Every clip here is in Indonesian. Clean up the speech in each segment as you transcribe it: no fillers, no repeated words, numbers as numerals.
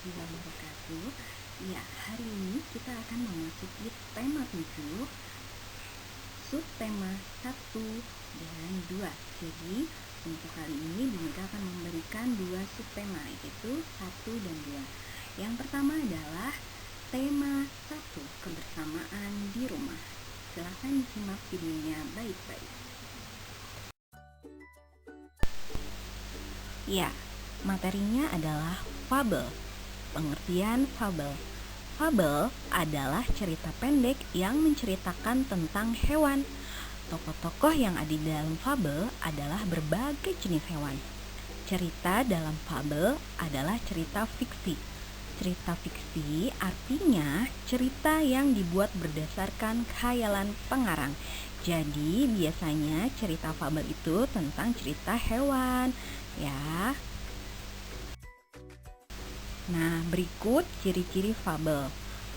warahmatullahi wabarakatuh. Ya, hari ini kita akan memasuki tema 7, subtema 1 dan 2. Jadi, untuk kali ini Bu Mega akan memberikan 2 subtema, yaitu 1 dan 2. Yang pertama adalah tema 1, kebersamaan di rumah. Silahkan disimak videonya baik-baik. Ya, materinya adalah fabel. Pengertian fabel. Fabel adalah cerita pendek yang menceritakan tentang hewan. Tokoh-tokoh yang ada di dalam fabel adalah berbagai jenis hewan. Cerita dalam fabel adalah cerita fiksi. Cerita fiksi artinya cerita yang dibuat berdasarkan khayalan pengarang. Jadi biasanya cerita fabel itu tentang cerita hewan, ya. Nah, berikut ciri-ciri fabel.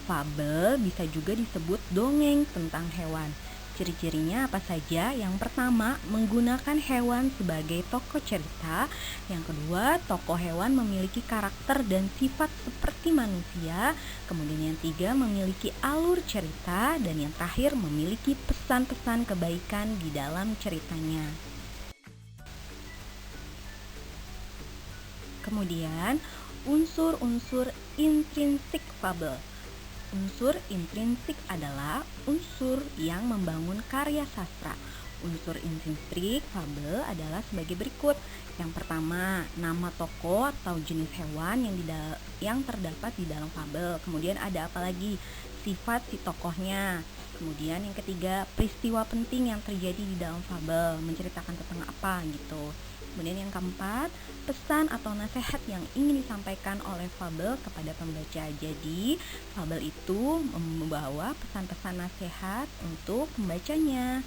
Fabel bisa juga disebut dongeng tentang hewan. Ciri-cirinya apa saja? Yang pertama, menggunakan hewan sebagai tokoh cerita. Yang kedua, tokoh hewan memiliki karakter dan sifat seperti manusia. Kemudian yang tiga, memiliki alur cerita. Dan yang terakhir, memiliki pesan-pesan kebaikan di dalam ceritanya. Kemudian, unsur-unsur intrinsik fabel. Unsur intrinsik adalah unsur yang membangun karya sastra. Unsur intrinsik fabel adalah sebagai berikut. Yang pertama, nama tokoh atau jenis hewan yang terdapat di dalam fabel. Kemudian ada apa lagi? Sifat si tokohnya. Kemudian yang ketiga, peristiwa penting yang terjadi di dalam fabel, menceritakan tentang apa gitu. Kemudian yang keempat, pesan atau nasihat yang ingin disampaikan oleh fabel kepada pembaca. Jadi, fabel itu membawa pesan-pesan nasihat untuk pembacanya.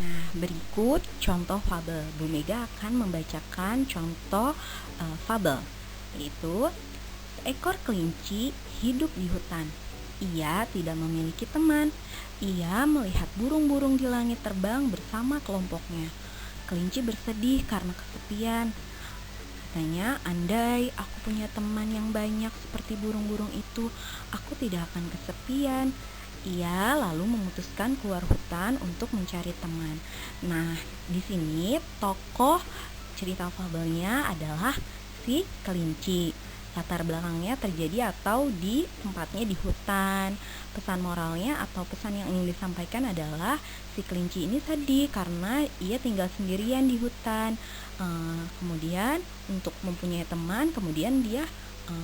Nah, berikut contoh fabel. Bu Mega akan membacakan contoh fabel, yaitu seekor kelinci hidup di hutan. Ia tidak memiliki teman. Ia melihat burung-burung di langit terbang bersama kelompoknya. Kelinci bersedih karena kesepian. Katanya, andai aku punya teman yang banyak seperti burung-burung itu, aku tidak akan kesepian. Ia lalu memutuskan keluar hutan untuk mencari teman. Nah, di sini tokoh cerita fabelnya adalah si kelinci. Latar belakangnya terjadi atau di tempatnya di hutan. Pesan moralnya atau pesan yang ingin disampaikan adalah si kelinci ini sedih karena ia tinggal sendirian di hutan. Kemudian untuk mempunyai teman, kemudian dia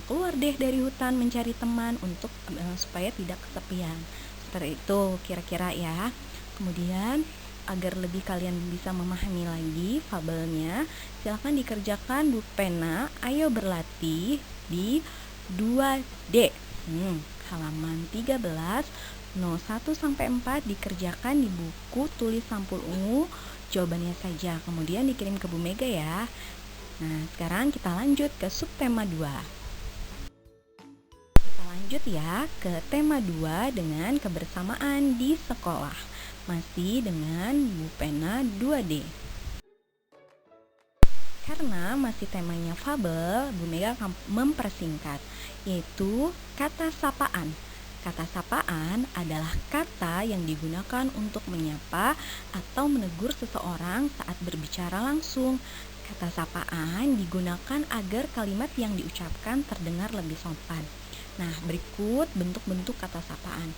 keluar deh dari hutan mencari teman untuk supaya tidak kesepian. Seperti itu kira-kira ya. Kemudian agar lebih kalian bisa memahami lagi fabelnya, silakan dikerjakan Bu Pena. Ayo berlatih di 2D. Halaman 13, 01 sampai 4 dikerjakan di buku tulis sampul ungu jawabannya saja. Kemudian dikirim ke Bu Mega ya. Nah, sekarang kita lanjut ke subtema 2. Kita lanjut ya ke tema 2 dengan kebersamaan di sekolah. Masih dengan Bu Pena 2D. Karena masih temanya fabel, Bu Mega akan mempersingkat, yaitu kata sapaan. Kata sapaan adalah kata yang digunakan untuk menyapa atau menegur seseorang saat berbicara langsung. Kata sapaan digunakan agar kalimat yang diucapkan terdengar lebih sopan. Nah, berikut bentuk-bentuk kata sapaan.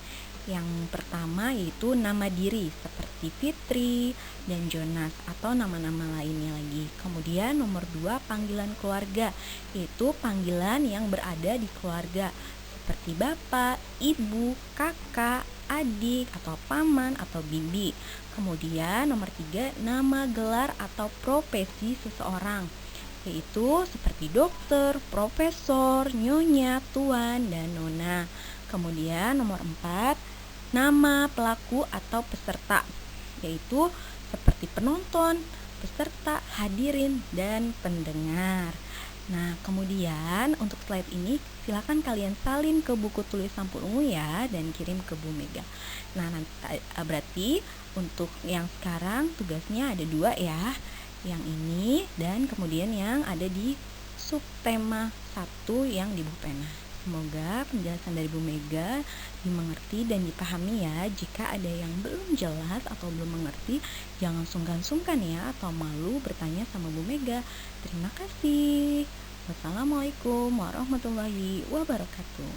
Yang pertama yaitu nama diri seperti Fitri dan Jonas atau nama-nama lainnya lagi. Kemudian nomor 2 panggilan keluarga, yaitu panggilan yang berada di keluarga seperti bapak, ibu, kakak, adik atau paman atau bibi. Kemudian nomor 3 nama gelar atau profesi seseorang, yaitu seperti dokter, profesor, nyonya, tuan, dan nona. Kemudian nomor 4, nama pelaku atau peserta, yaitu seperti penonton, peserta, hadirin, dan pendengar. Nah, kemudian untuk slide ini silakan kalian salin ke buku tulis sampul ungu ya dan kirim ke Bu Mega. Nah, berarti untuk yang sekarang tugasnya ada 2 ya. Yang ini dan kemudian yang ada di subtema 1 yang di buku pena. Semoga penjelasan dari Bu Mega dimengerti dan dipahami ya. Jika ada yang belum jelas atau belum mengerti, jangan sungkan-sungkan ya atau malu bertanya sama Bu Mega. Terima kasih. Wassalamualaikum warahmatullahi wabarakatuh.